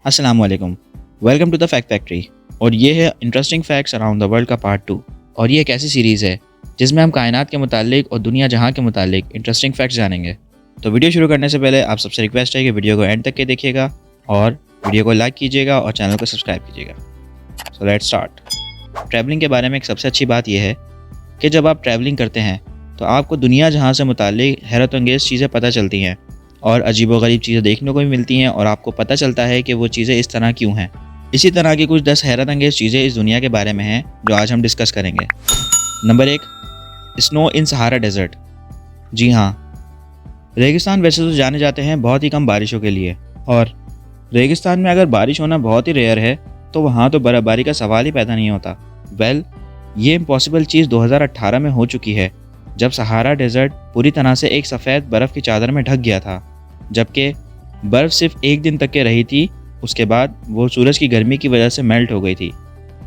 अस्सलामुअलैकुम। Welcome to the fact factory. और ये है interesting facts around the world का पार्ट 2। और ये एक ऐसी सीरीज़ है जिसमें हम कायनात के मुतालिक और दुनिया जहां के मुतालिक इंटरेस्टिंग फैक्ट्स जानेंगे। तो वीडियो शुरू करने से पहले आप सबसे रिक्वेस्ट है कि वीडियो को एंड तक के देखिएगा और वीडियो को लाइक कीजिएगा और चैनल को सब्सक्राइब कीजिएगा। So let's start. ट्रैवलिंग के बारे में एक सबसे अच्छी बात यह है कि जब आप ट्रैवलिंग करते हैं तो आपको दुनिया जहाँ से मुतालिक हैरत अंगेज़ चीज़ें पता चलती हैं और अजीबोगरीब चीज़ें देखने को भी मिलती हैं और आपको पता चलता है कि वो चीज़ें इस तरह क्यों हैं। इसी तरह की कुछ 10 हैरत अंगेज़ चीज़ें इस दुनिया के बारे में हैं जो आज हम डिस्कस करेंगे। Number 1, snow in Sahara desert. जी हाँ, रेगिस्तान वैसे तो जाने जाते हैं बहुत ही कम बारिशों के लिए, और रेगिस्तान में अगर बारिश होना बहुत ही रेयर है तो वहाँ तो बर्फ़बारी का सवाल ही पैदा नहीं होता। ये इम्पॉसिबल चीज़ 2018 में हो चुकी है, जब सहारा डेजर्ट पूरी तरह से एक सफ़ेद बर्फ़ की चादर में ढक गया था, जबकि बर्फ़ सिर्फ एक दिन तक के रही थी। उसके बाद वो सूरज की गर्मी की वजह से मेल्ट हो गई थी।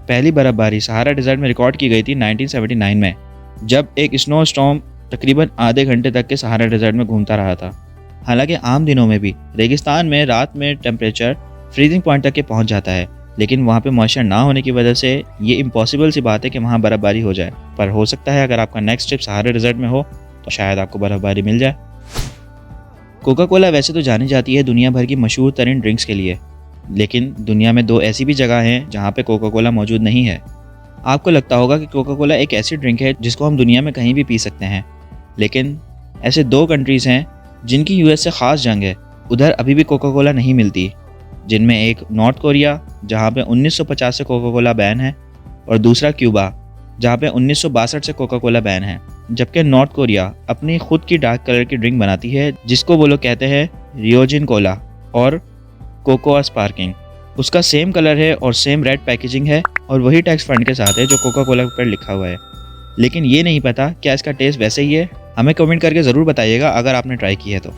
पहली बर्फ़बारी सहारा डेजर्ट में रिकॉर्ड की गई थी 1979 में, जब एक स्नो स्टॉर्म तकरीबन आधे घंटे तक के सहारा डेजर्ट में घूमता रहा था। हालांकि आम दिनों में भी रेगिस्तान में रात में टेम्परेचर फ्रीजिंग पॉइंट तक के पहुंच जाता है, लेकिन वहाँ पे मॉइस्चर ना होने की वजह से ये इम्पॉसिबल सी बात है कि वहाँ बर्फ़बारी हो जाए। पर हो सकता है अगर आपका नेक्स्ट ट्रिप सहारा डेजर्ट में हो तो शायद आपको बर्फ़बारी मिल जाए। कोका कोला वैसे तो जानी जाती है दुनिया भर की मशहूर तरीन ड्रिंक्स के लिए, लेकिन दुनिया में 2 ऐसी भी जगह हैं जहाँ पे कोका कोला मौजूद नहीं है। आपको लगता होगा कि कोका कोला एक ऐसी ड्रिंक है जिसको हम दुनिया में कहीं भी पी सकते हैं, लेकिन ऐसे 2 कंट्रीज़ हैं जिनकी यूएस से ख़ास जंग है, उधर अभी भी कोका कोला नहीं मिलती। जिनमें एक नॉर्थ कोरिया, जहाँ पे 1950 से कोका कोला बैन है, और दूसरा क्यूबा, जहाँ पे 1962 से कोका कोला बैन है। जबकि नॉर्थ कोरिया अपनी खुद की डार्क कलर की ड्रिंक बनाती है जिसको वो लोग कहते हैं रियोजिन कोला और कोकोआ स्पार्किंग। उसका सेम कलर है और सेम रेड पैकेजिंग है और वही टैक्स फंड के साथ है जो कोका कोला पर लिखा हुआ है, लेकिन ये नहीं पता क्या इसका टेस्ट वैसे ही है। हमें कमेंट करके ज़रूर बताइएगा अगर आपने ट्राई की है तो।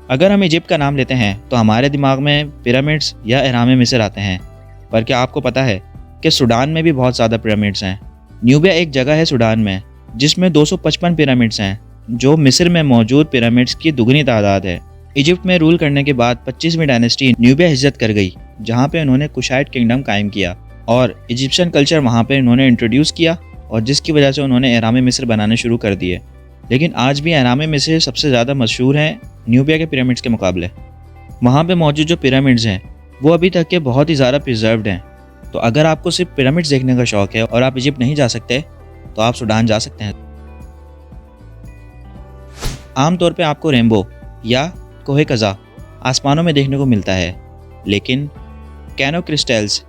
अगर हम इजिप्ट का नाम लेते हैं तो हमारे दिमाग में पिरामिड्स या एहराम मिस्र आते हैं, पर क्या आपको पता है कि सूडान में भी बहुत ज़्यादा पिरामिड्स हैं। न्यूबिया एक जगह है सूडान में जिसमें 255 पिरामिड्स हैं, जो मिस्र में मौजूद पिरामिड्स की दुगनी तादाद है। इजिप्ट में रूल करने के बाद 25वीं डायनेस्टी न्यूबिया हिजरत कर गई, जहाँ पे उन्होंने कुशाइट किंगडम कायम किया और इजिप्शियन कल्चर वहाँ पे उन्होंने इंट्रोड्यूस किया, और जिसकी वजह से उन्होंने एहराम मिस्र बनाने शुरू कर दिए। लेकिन आज भी एहराम मिस्र सबसे ज़्यादा मशहूर हैं न्यूबिया के पिरामिड्स के मुकाबले। वहाँ पे मौजूद जो पिरामिड्स हैं वो अभी तक के बहुत ही ज़्यादा प्रिजर्व्ड हैं। तो अगर आपको सिर्फ पिरामिड्स देखने का शौक़ है और आप इजिप्ट नहीं जा सकते तो आप सूडान जा सकते हैं। आमतौर पे आपको रेनबो या कोहे कज़ा आसमानों में देखने को मिलता है, लेकिन कैनो क्रिस्टल्स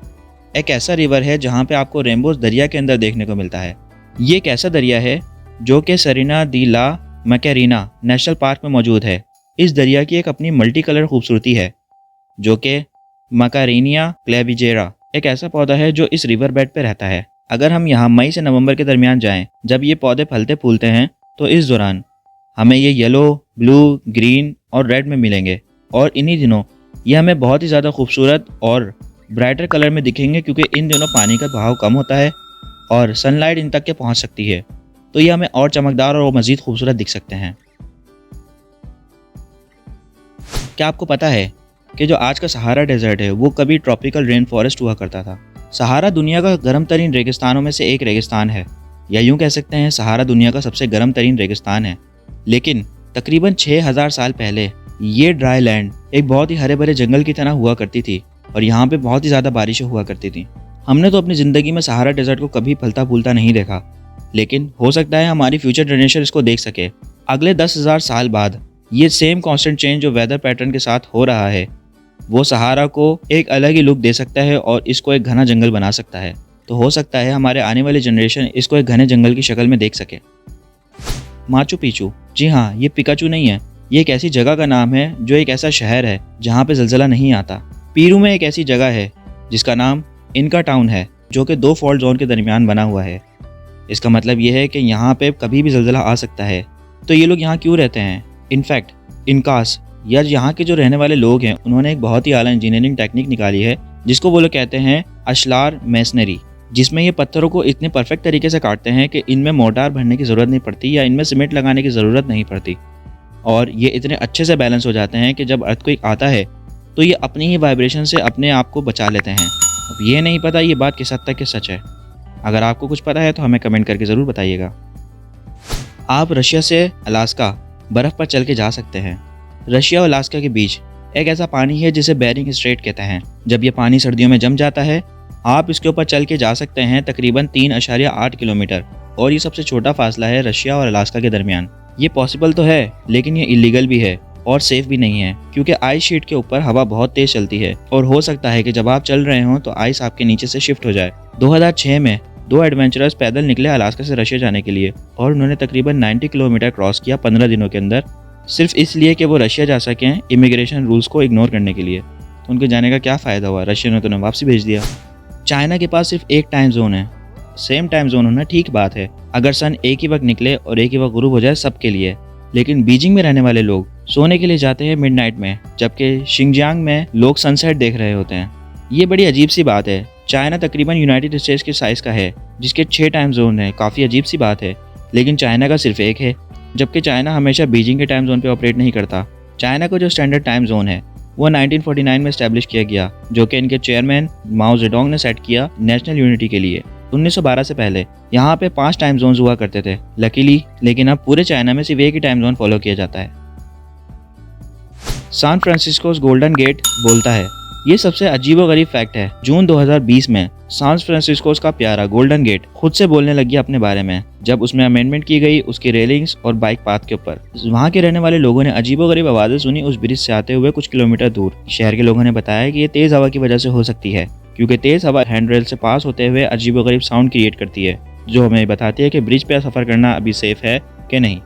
एक ऐसा रिवर है जहाँ पे आपको रेनबोज दरिया के अंदर देखने को मिलता है। ये एक ऐसा दरिया है जो कि सरीना दी ला मैकेरीना नेशनल पार्क में मौजूद है। इस दरिया की एक अपनी मल्टी कलर खूबसूरती है, जो कि मकारेनिया क्लेविजेरा एक ऐसा पौधा है जो इस रिवर बेड पे रहता है। अगर हम यहाँ मई से नवंबर के दरमियान जाएं, जब ये पौधे फलते फूलते हैं, तो इस दौरान हमें ये येलो, ब्लू, ग्रीन और रेड में मिलेंगे, और इन्हीं दिनों ये हमें बहुत ही ज़्यादा खूबसूरत और ब्राइटर कलर में दिखेंगे, क्योंकि इन दिनों पानी का बहाव कम होता है और सनलाइट इन तक के पहुँच सकती है, तो ये हमें और चमकदार और मज़ीद खूबसूरत दिख सकते हैं। क्या आपको पता है कि जो आज का सहारा डेजर्ट है वो कभी ट्रॉपिकल रेन फॉरेस्ट हुआ करता था। सहारा दुनिया का गर्म तरीन रेगिस्तानों में से एक रेगिस्तान है, या यूँ कह सकते हैं सहारा दुनिया का सबसे गर्म तरीन रेगिस्तान है। लेकिन तकरीबन 6000 साल पहले ये ड्राई लैंड एक बहुत ही हरे भरे जंगल की तरह हुआ करती थी और यहाँ पे बहुत ही ज़्यादा बारिशें हुआ करती थी। हमने तो अपनी ज़िंदगी में सहारा डेजर्ट को कभी फलता फूलता नहीं देखा, लेकिन हो सकता है हमारी फ्यूचर जनरेशन इसको देख सके। अगले 10,000 साल बाद ये सेम कांस्टेंट चेंज जो वेदर पैटर्न के साथ हो रहा है वो सहारा को एक अलग ही लुक दे सकता है और इसको एक घना जंगल बना सकता है। तो हो सकता है हमारे आने वाली जनरेशन इसको एक घने जंगल की शक्ल में देख सके। माचू पिचू, जी हाँ, ये पिकाचू नहीं है, ये एक ऐसी जगह का नाम है जो एक ऐसा शहर है जहाँ पे ज़लज़ला नहीं आता। पीरू में एक ऐसी जगह है जिसका नाम इनका टाउन है, जो कि 2 फॉल्ट जोन के दरमियान बना हुआ है। इसका मतलब ये है कि यहाँ पे कभी भी ज़लज़ला आ सकता है। तो ये लोग यहाँ क्यों रहते हैं? इनफैक्ट इनकास या यहाँ के जो रहने वाले लोग हैं उन्होंने एक बहुत ही आला इंजीनियरिंग टेक्निक निकाली है जिसको वो लोग कहते हैं अशलार मेसनरी, जिसमें ये पत्थरों को इतने परफेक्ट तरीके से काटते हैं कि इनमें मोर्टार भरने की ज़रूरत नहीं पड़ती या इनमें सीमेंट लगाने की ज़रूरत नहीं पड़ती, और ये इतने अच्छे से बैलेंस हो जाते हैं कि जब अर्थक्वेक आता है तो ये अपनी ही वाइब्रेशन से अपने आप को बचा लेते हैं। अब ये नहीं पता ये बात किस हद तक सच है। अगर आपको कुछ पता है तो हमें कमेंट करके ज़रूर बताइएगा। आप रशिया से अलास्का बर्फ़ पर चल के जा सकते हैं। रशिया और अलास्का के बीच एक ऐसा पानी है जिसे बेरिंग स्ट्रेट कहते हैं। जब ये पानी सर्दियों में जम जाता है, आप इसके ऊपर चल के जा सकते हैं तकरीबन 3.8 किलोमीटर, और ये सबसे छोटा फासला है रशिया और अलास्का के दरमियान। ये पॉसिबल तो है, लेकिन ये इलीगल भी है और सेफ भी नहीं है, क्योंकि आइस शीट के ऊपर हवा बहुत तेज चलती है और हो सकता है कि जब आप चल रहे हों तो आइस आपके नीचे से शिफ्ट हो जाए। 2006 में 2 एडवेंचरर्स पैदल निकले अलास्का से रशिया जाने के लिए, और उन्होंने तकरीबन 90 किलोमीटर क्रॉस किया 15 दिनों के अंदर, सिर्फ इसलिए कि वो रशिया जा सकें इमिग्रेशन रूल्स को इग्नोर करने के लिए। तो उनके जाने का क्या फ़ायदा हुआ, रशिया ने तो उन्हें वापसी भेज दिया। चाइना के पास सिर्फ एक टाइम जोन है, सेम टाइम जोन होना ठीक बात है अगर सन एक ही वक्त निकले और एक ही वक्त गुरूब हो जाए सबके लिए, लेकिन बीजिंग में रहने वाले लोग सोने के लिए जाते हैं मिडनाइट में, जबकि शिंगजियांग में लोग सनसेट देख रहे होते हैं। ये बड़ी अजीब सी बात है। चाइना तकरीबन यूनाइटेड स्टेट्स के साइज़ का है, जिसके 6 टाइम जोन है। काफ़ी अजीब सी बात है, लेकिन चाइना का सिर्फ एक है, जबकि चाइना हमेशा बीजिंग के टाइम जोन पे ऑपरेट नहीं करता। चाइना का जो स्टैंडर्ड टाइम जोन है वो 1949 में इस्टेब्लिश किया गया, जो कि इनके चेयरमैन माओ जेडोंग ने सेट किया नेशनल यूनिटी के लिए। 1912 से पहले यहाँ पे 5 टाइम जोन हुआ करते थे लकीली, लेकिन अब पूरे चाइना में सिर्फ एक ही टाइम जोन फॉलो किया जाता है। सैन फ्रांसिस्कोस गोल्डन गेट बोलता है, ये सबसे अजीबोगरीब फैक्ट है। जून 2020 में सैन फ्रांसिस्कोस का प्यारा गोल्डन गेट खुद से बोलने लग गया अपने बारे में, जब उसमें अमेंडमेंट की गई उसकी रेलिंग्स और बाइक पाथ के ऊपर। वहाँ के रहने वाले लोगों ने अजीबोगरीब आवाज़ें सुनी उस ब्रिज से आते हुए कुछ किलोमीटर दूर। शहर के लोगों ने बताया कि ये तेज़ हवा की वजह से हो सकती है, क्योंकि तेज़ हवा हैंड रेल से पास होते हुए अजीबोगरीब साउंड क्रिएट करती है, जो हमें बताती है कि ब्रिज पर सफ़र करना अभी सेफ है कि नहीं।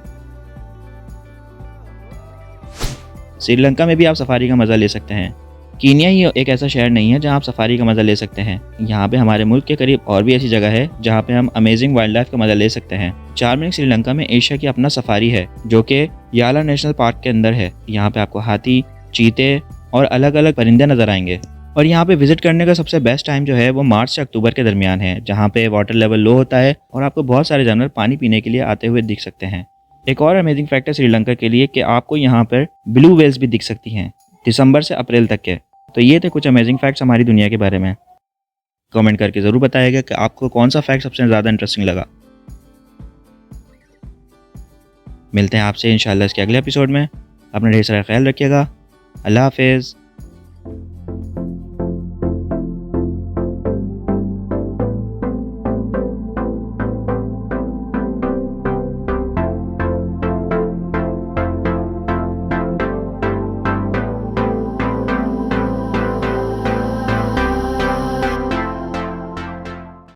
श्रीलंका में भी आप सफारी का मज़ा ले सकते हैं। कीनिया ही एक ऐसा शहर नहीं है जहां आप सफारी का मज़ा ले सकते हैं। यहाँ पे हमारे मुल्क के करीब और भी ऐसी जगह है जहाँ पे हम अमेजिंग वाइल्ड लाइफ का मज़ा ले सकते हैं। चारमिंग श्रीलंका में एशिया की अपना सफारी है, जो कि याला नेशनल पार्क के अंदर है। यहाँ पे आपको हाथी, चीते और अलग अलग परिंदे नजर आएंगे। और यहाँ पे विजिट करने का सबसे बेस्ट टाइम जो है वो मार्च से अक्टूबर के दरमियान है, जहाँ पे वाटर लेवल लो होता है और आपको बहुत सारे जानवर पानी पीने के लिए आते हुए दिख सकते हैं। एक और अमेजिंग फैक्ट है श्रीलंका के लिए कि आपको यहाँ पर ब्लू व्हेल्स भी दिख सकती हैं दिसंबर से अप्रैल तक के। तो ये थे कुछ अमेजिंग फैक्ट्स हमारी दुनिया के बारे में। कमेंट करके ज़रूर बताइएगा कि आपको कौन सा फैक्ट सबसे ज़्यादा इंटरेस्टिंग लगा। मिलते हैं आपसे इंशाल्लाह इसके अगले एपिसोड में। अपना ढेर सारा ख्याल रखिएगा। अल्लाह हाफिज़।